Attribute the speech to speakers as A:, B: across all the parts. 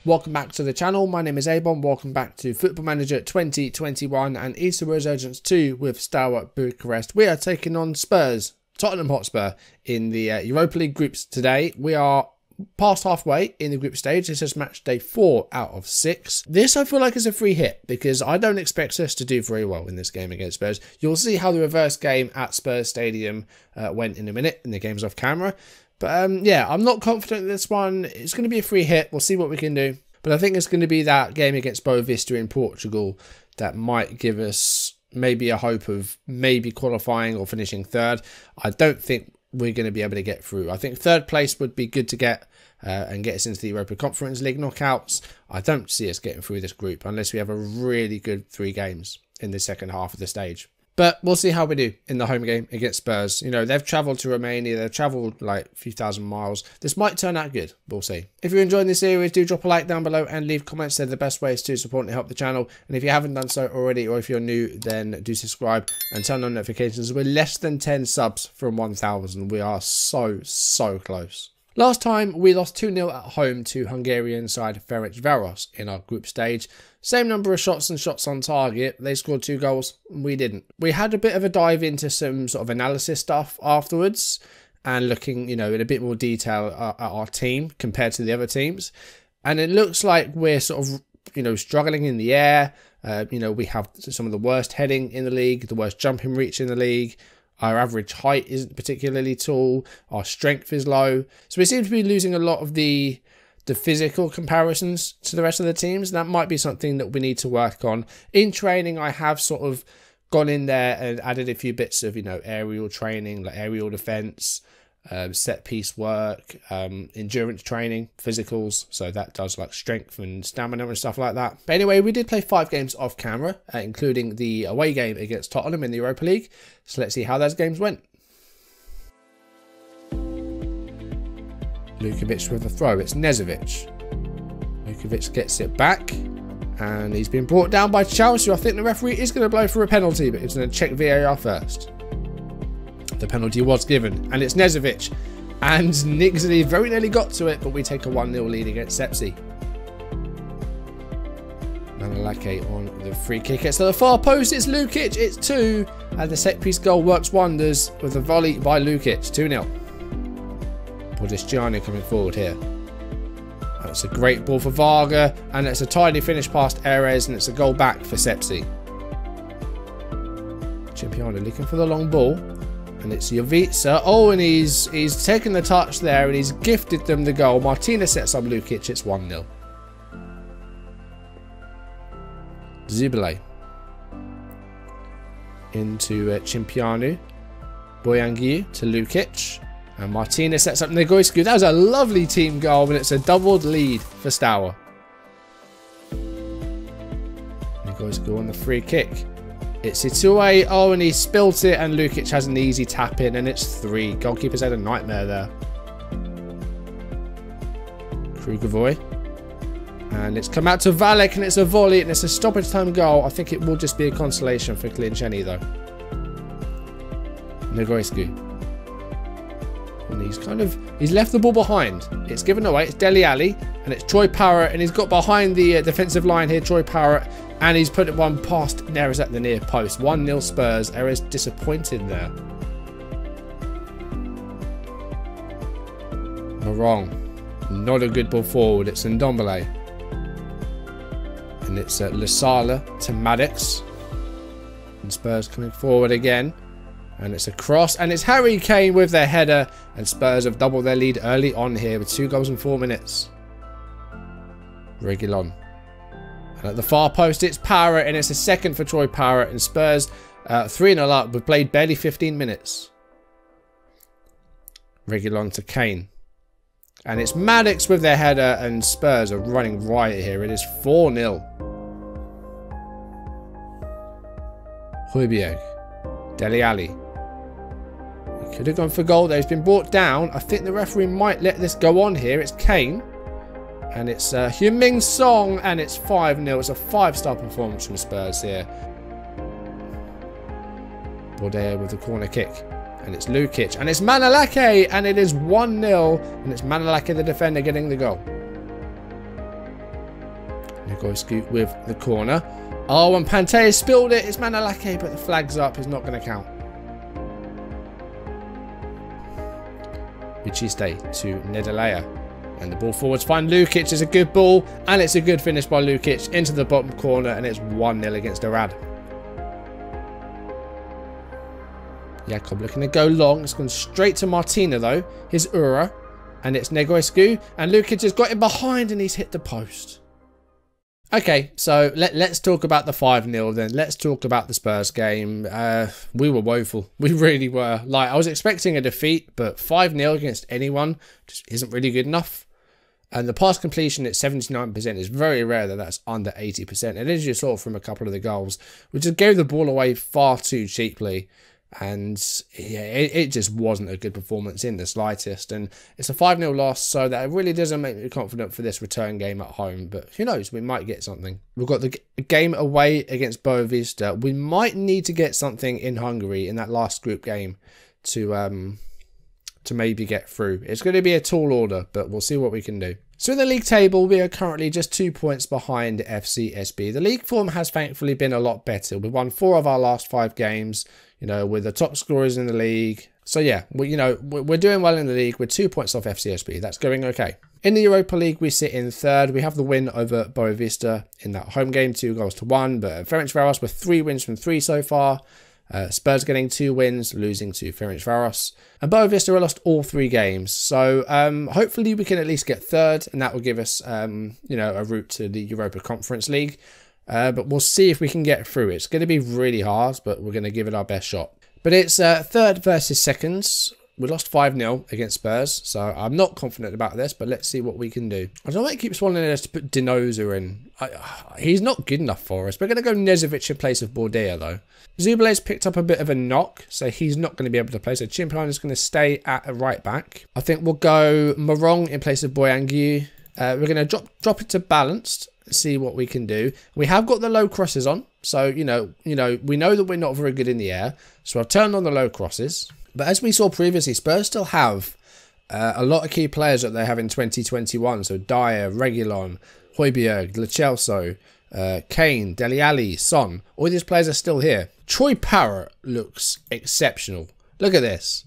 A: Welcome back to the channel. My name is A-bomb. Welcome back to Football Manager 2021 and Eastern Resurgence 2 with Steaua Bucharest. We are taking on Spurs, Tottenham Hotspur in the Europa League groups today. We are past halfway in the group stage. This is match day 4 out of 6. This I feel like is a free hit because I don't expect us to do very well in this game against Spurs. You'll see how the reverse game at Spurs Stadium went in a minute in the games off camera. But yeah, I'm not confident in this one. It's going to be a free hit. We'll see what we can do. But I think it's going to be that game against Boa Vista in Portugal that might give us maybe a hope of maybe qualifying or finishing third. I don't think we're going to be able to get through. I think third place would be good to get and get us into the Europa Conference League knockouts. I don't see us getting through this group unless we have a really good 3 games in the second half of the stage. But we'll see how we do in the home game against Spurs. You know, they've travelled to Romania. They've travelled like a few thousand miles. This might turn out good. We'll see. If you're enjoying this series, do drop a like down below and leave comments. They're the best ways to support and help the channel. And if you haven't done so already, or if you're new, then do subscribe and turn on notifications. We're less than 10 subs from 1,000. We are so close. Last time, we lost 2-0 at home to Hungarian side Ferencváros in our group stage. Same number of shots and shots on target. They scored 2 goals. We didn't. We had a bit of a dive into some sort of analysis stuff afterwards and looking, you know, in a bit more detail at our team compared to the other teams. And it looks like we're sort of, you know, struggling in the air. You know, we have some of the worst heading in the league, the worst jumping reach in the league. Our average height isn't particularly tall. Our strength is low. So we seem to be losing a lot of the physical comparisons to the rest of the teams. That might be something that we need to work on. In training, I have sort of gone in there and added a few bits of, you know, aerial training, like aerial defense, set piece work, endurance training, physicals. So that does like strength and stamina and stuff like that. But anyway, we did play 5 games off camera, including the away game against Tottenham in the Europa League. So let's see how those games went. Lukovic with a throw. It's Nezovic. Lukovic gets it back. And he's been brought down by Chelsea. I think the referee is going to blow for a penalty, but he's going to check VAR first. The penalty was given. And it's Nezovic. And Nixley very nearly got to it, but we take a 1-0 lead against CSA. Manalake on the free kick. It's to the far post. It's Lukic. It's 2. And the set piece goal works wonders with a volley by Lukic. 2-0. Cristiano coming forward here. That's a great ball for Varga, and it's a tidy finish past Erez, and it's a goal back for CSA. Cipriano looking for the long ball, and it's Jovica. Oh, and he's taken the touch there, and he's gifted them the goal. Martinez sets up Lukic. It's 1-0. Zubile into Cipriano. Boyangiu to Lukic. And Martinez sets up Negoiscu. That was a lovely team goal, and it's a doubled lead for Steaua. Negoiscu on the free kick. It's Itoue. Oh, and he spilt it, and Lukic has an easy tap in, and it's 3. Goalkeeper's had a nightmare there. Krugovoy. And it's come out to Valek, and it's a volley, and it's a stoppage time goal. I think it will just be a consolation for Clinceni, though. Negoiscu. And he's left the ball behind. It's given away. It's Dele Alli, and it's Troy Parrott, and he's got behind the defensive line here, Troy Parrott, and he's put one past Erez at the near post. 1-0 Spurs. Erez disappointed there. Morong. Not a good ball forward. It's Ndombele. And it's Lasala to Maddox. And Spurs coming forward again. And it's a cross, and it's Harry Kane with their header, and Spurs have doubled their lead early on here with 2 goals in 4 minutes. Reguilon. And at the far post, it's Parrott, and it's a second for Troy Parrott, and Spurs 3-0 up. We've played barely 15 minutes. Reguilon to Kane. And it's Maddox with their header, and Spurs are running riot here. It is 4-0. Højbjerg. Dele Alli. Could have gone for goal there. He's been brought down. I think the referee might let this go on here. It's Kane. And it's Heung-min Song. And it's 5-0. It's a 5-star performance from Spurs here. Bordeaux with the corner kick. And it's Lukic. And it's Manalake. And it is 1-0. And it's Manalake, the defender, getting the goal. Negoescu with the corner. Oh, and Pante spilled it. It's Manalake, but the flag's up. It's not going to count. Buchiste to Nedalea. And the ball forwards find Lukic. It's a good ball. And it's a good finish by Lukic into the bottom corner. And it's 1-0 against Arad. Jakob looking to go long. It's gone straight to Martina though. Here's Ura. And it's Negoescu. And Lukic has got him behind and he's hit the post. Okay, so let's talk about the 5-0 then. Let's talk about the Spurs game. We were woeful. We really were. Like, I was expecting a defeat, but 5-0 against anyone just isn't really good enough. And the pass completion at 79% is very rare that that's under 80%. And as you saw from a couple of the goals, we just gave the ball away far too cheaply. And yeah, it just wasn't a good performance in the slightest. And it's a 5-0 loss, so that really doesn't make me confident for this return game at home. But who knows, we might get something. We've got the game away against Boavista. We might need to get something in Hungary in that last group game to maybe get through. It's going to be a tall order, but we'll see what we can do. So in the league table, we are currently just 2 points behind FCSB. The league form has thankfully been a lot better. We've won 4 of our last 5 games. You know, we're the top scorers in the league. So yeah, we're doing well in the league. We're 2 points off FCSB. That's going okay. In the Europa League, we sit in 3rd. We have the win over Boavista in that home game, 2-1. But Ferencvaros with 3 wins from 3 so far. Spurs getting 2 wins, losing to Ferencvaros. And Boavista lost all 3 games. So hopefully we can at least get 3rd. And that will give us, a route to the Europa Conference League. But we'll see if we can get through. It's going to be really hard, but we're going to give it our best shot. But it's 3rd versus 2nd. We lost 5-0 against Spurs, so I'm not confident about this, but let's see what we can do. I don't know why it keeps wanting us to put Dinoza in. He's not good enough for us. We're going to go Nezovic in place of Bordea, though. Zubile's picked up a bit of a knock, so he's not going to be able to play. So Chimpan is going to stay at a right back. I think we'll go Morong in place of Boyangu. We're going to drop it to balanced. See what we can do. We have got the low crosses on, so we know that we're not very good in the air, so I've turned on the low crosses. But as we saw previously, Spurs still have a lot of key players that they have in 2021, so Dyer, Reguilon, Højbjerg, Lo Celso, Kane, Dele Alli, Son. All these players are still here. Troy Parrott looks exceptional. Look at this.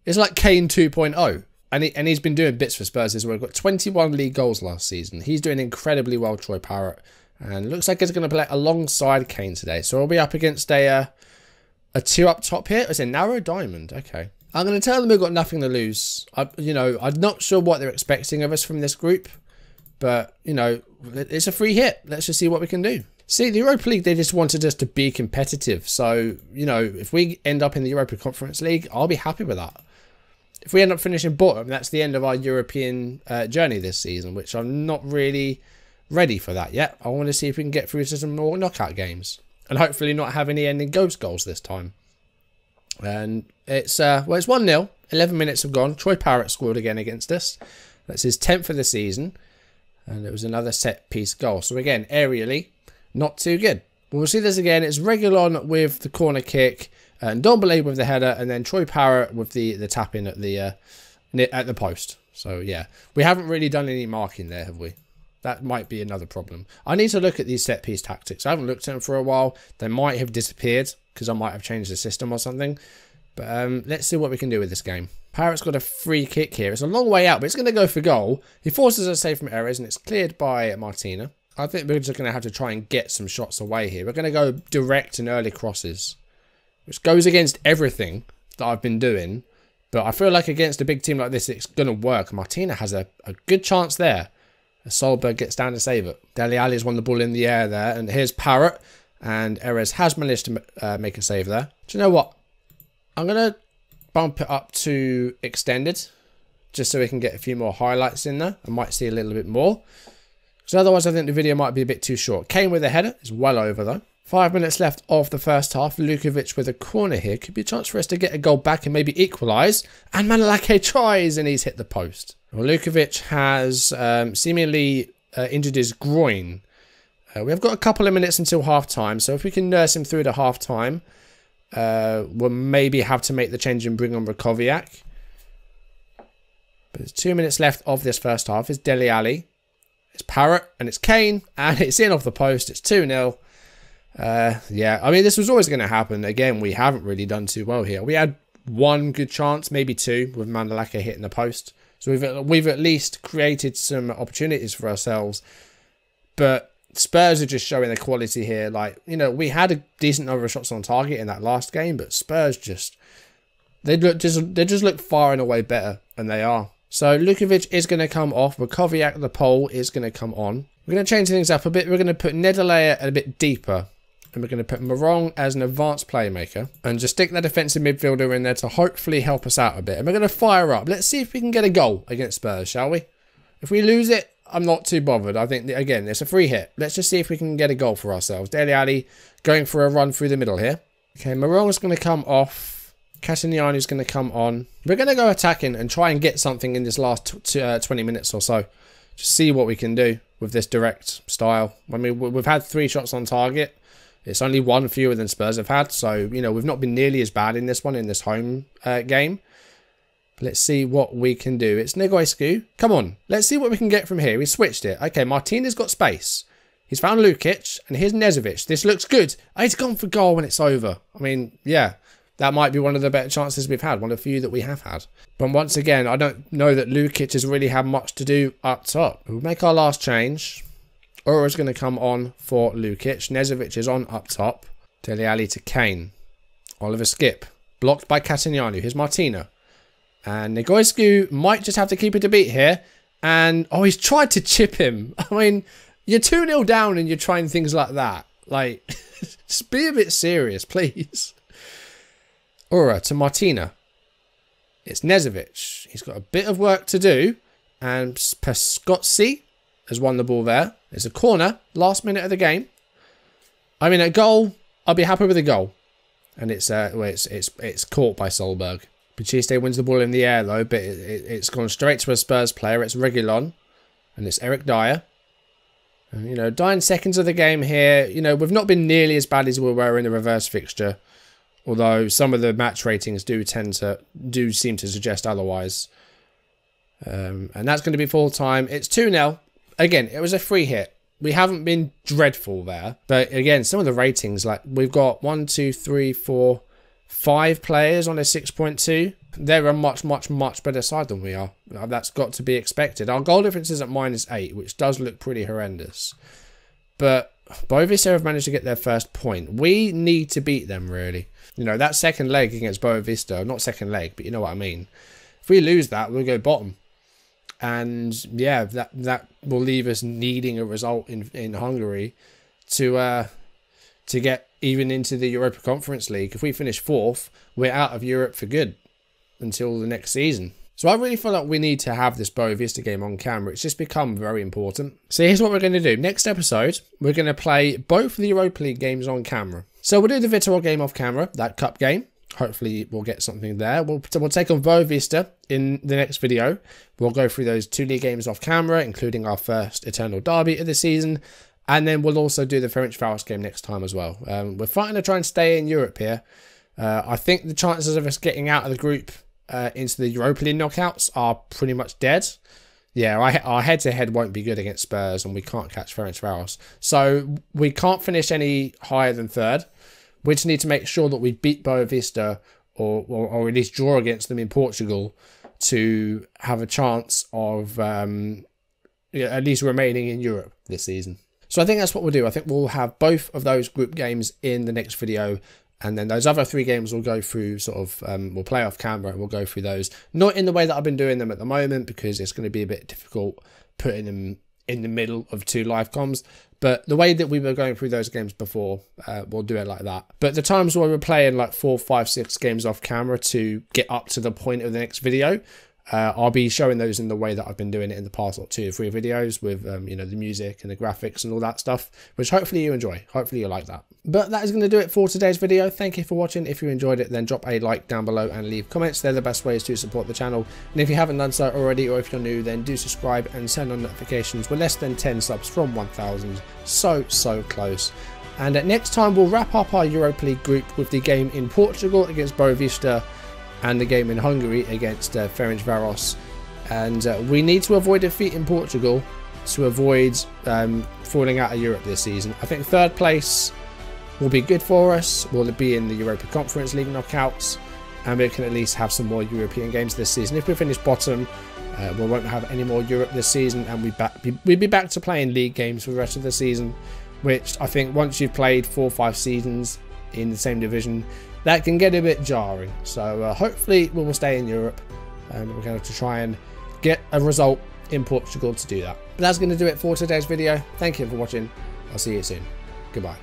A: It's like Kane 2.0. And he's been doing bits for Spurs as well. We've got 21 league goals last season. He's doing incredibly well, Troy Parrott. And looks like he's going to play alongside Kane today. So we'll be up against a 2 up top here. It's a narrow diamond. Okay. I'm going to tell them we've got nothing to lose. I'm not sure what they're expecting of us from this group. But, it's a free hit. Let's just see what we can do. See, the Europa League, they just wanted us to be competitive. So, if we end up in the Europa Conference League, I'll be happy with that. If we end up finishing bottom, that's the end of our European journey this season, which I'm not really ready for that yet. I want to see if we can get through to some more knockout games. And hopefully not have any ending ghost goals this time. And it's 1-0. 11 minutes have gone. Troy Parrott scored again against us. That's his 10th of the season. And it was another set-piece goal. So again, aerially, not too good. But we'll see this again. It's Reguilon with the corner kick. And Dombele with the header, and then Troy Parrott with the tap in at the post. So yeah, we haven't really done any marking there, have we? That might be another problem. I need to look at these set piece tactics. I haven't looked at them for a while. They might have disappeared because I might have changed the system or something. But let's see what we can do with this game. Parrott's got a free kick here. It's a long way out, but it's going to go for goal. He forces a save from errors, and it's cleared by Martina. I think we're just going to have to try and get some shots away here. We're going to go direct and early crosses, which goes against everything that I've been doing. But I feel like against a big team like this, it's going to work. Martina has a good chance there. Solberg gets down to save it. Dele Alli's won the ball in the air there. And here's Parrott. And Erez has managed to make a save there. Do you know what? I'm going to bump it up to extended. Just so we can get a few more highlights in there. I might see a little bit more. Because otherwise I think the video might be a bit too short. Kane with a header. It's well over though. 5 minutes left of the first half. Lukovic with a corner here. Could be a chance for us to get a goal back and maybe equalise. And Manalake tries and he's hit the post. Well, Lukovic has seemingly injured his groin. We have got a couple of minutes until half-time. So if we can nurse him through to half-time, we'll maybe have to make the change and bring on Rakoviak. But there's 2 minutes left of this first half. It's Dele Alli. It's Parrott and it's Kane, and it's in off the post. It's 2-0. Yeah, I mean, this was always going to happen. Again, we haven't really done too well here. We had one good chance, maybe two, with Mandalaka hitting the post. So we've at least created some opportunities for ourselves. But Spurs are just showing their quality here. Like, you know, we had a decent number of shots on target in that last game, but Spurs just just look far and away better, and they are. So Lukovic is going to come off. Bukoviak, the pole, is going to come on. We're going to change things up a bit. We're going to put Nedelayer a bit deeper. And we're going to put Morong as an advanced playmaker. And just stick that defensive midfielder in there to hopefully help us out a bit. And we're going to fire up. Let's see if we can get a goal against Spurs, shall we? If we lose it, I'm not too bothered. I think, again, it's a free hit. Let's just see if we can get a goal for ourselves. Dele Alli going for a run through the middle here. Okay, Morong is going to come off. Castigliani is going to come on. We're going to go attacking and try and get something in this last 20 minutes or so. Just see what we can do with this direct style. I mean, we've had 3 shots on target. It's only 1 fewer than Spurs have had. So, you know, we've not been nearly as bad in this one, in this home game. Let's see what we can do. It's Negoescu. Come on. Let's see what we can get from here. We switched it. Okay, Martinez got space. He's found Lukic. And here's Nezovic. This looks good. He's gone for goal when it's over. I mean, yeah. That might be one of the better chances we've had. One of the few that we have had. But once again, I don't know that Lukic has really had much to do up top. We'll make our last change. Ura's going to come on for Lukic. Nezovic is on up top. Dele Alli to Kane. Oliver Skip. Blocked by Castigliani. Here's Martina. And Negoescu might just have to keep it a beat here. And, oh, he's tried to chip him. I mean, you're 2-0 down and you're trying things like that. Like, just be a bit serious, please. Ura to Martina. It's Nezovic. He's got a bit of work to do. And Pescozzi has won the ball there. It's a corner. Last minute of the game. I mean, a goal. I'll be happy with a goal. And it's caught by Solberg. Bachiste wins the ball in the air though. But it's gone straight to a Spurs player. It's Reguilon. And it's Eric Dyer. And, you know, dying seconds of the game here. You know, we've not been nearly as bad as we were in the reverse fixture. Although some of the match ratings do seem to suggest otherwise. And that's going to be full time. It's 2-0. Again, it was a free hit. We haven't been dreadful there. But again, some of the ratings, like we've got 1, 2, 3, 4, 5 players on a 6.2. They're a much, much, much better side than we are. That's got to be expected. Our goal difference is at -8, which does look pretty horrendous. But Boavista have managed to get their first point. We need to beat them, really. You know, that second leg against Boavista, not second leg, but you know what I mean. If we lose that, we'll go bottom. And yeah, that will leave us needing a result in Hungary to get even into the Europa Conference League. If we finish 4th, we're out of Europe for good until the next season. So I really feel like we need to have this Boavista game on camera. It's just become very important. So here's what we're going to do. Next episode, we're going to play both of the Europa League games on camera. So we'll do the Vitor game off camera, that cup game. Hopefully we'll get something there. We'll take on Boavista in the next video. We'll go through those 2 league games off camera, including our first Eternal Derby of the season. And then we'll also do the Ferencváros game next time as well. We're fighting to try and stay in Europe here. I think the chances of us getting out of the group into the Europa League knockouts are pretty much dead. Yeah, our head-to-head won't be good against Spurs, and we can't catch Ferencváros. So we can't finish any higher than 3rd. We just need to make sure that we beat Boavista or at least draw against them in Portugal to have a chance of at least remaining in Europe this season. So I think that's what we'll do. I think we'll have both of those group games in the next video. And then those other 3 games we'll go through sort of, we'll play off camera and we'll go through those. Not in the way that I've been doing them at the moment, because it's going to be a bit difficult putting them in the middle of 2 live comms. But the way that we were going through those games before, we'll do it like that. But the times where we're playing like 4, 5, 6 games off camera to get up to the point of the next video, I'll be showing those in the way that I've been doing it in the past 2 or 3 videos with, you know, the music and the graphics and all that stuff, which hopefully you enjoy. Hopefully you like that. But that is going to do it for today's video. Thank you for watching. If you enjoyed it, then drop a like down below and leave comments. They're the best ways to support the channel. And if you haven't done so already, or if you're new, then do subscribe and turn on notifications. We're less than 10 subs from 1,000. So close. And next time we'll wrap up our Europa League group with the game in Portugal against Boavista and the game in Hungary against Ferencváros. And we need to avoid defeat in Portugal to avoid falling out of Europe this season. I think 3rd place will be good for us. We'll be in the Europa Conference League knockouts, and we can at least have some more European games this season. If we finish bottom, we won't have any more Europe this season, and we'd be back to playing league games for the rest of the season, which I think once you've played 4 or 5 seasons in the same division, that can get a bit jarring. So hopefully we will stay in Europe, and we're going to try and get a result in Portugal to do that. But that's going to do it for today's video. Thank you for watching. I'll see you soon. Goodbye.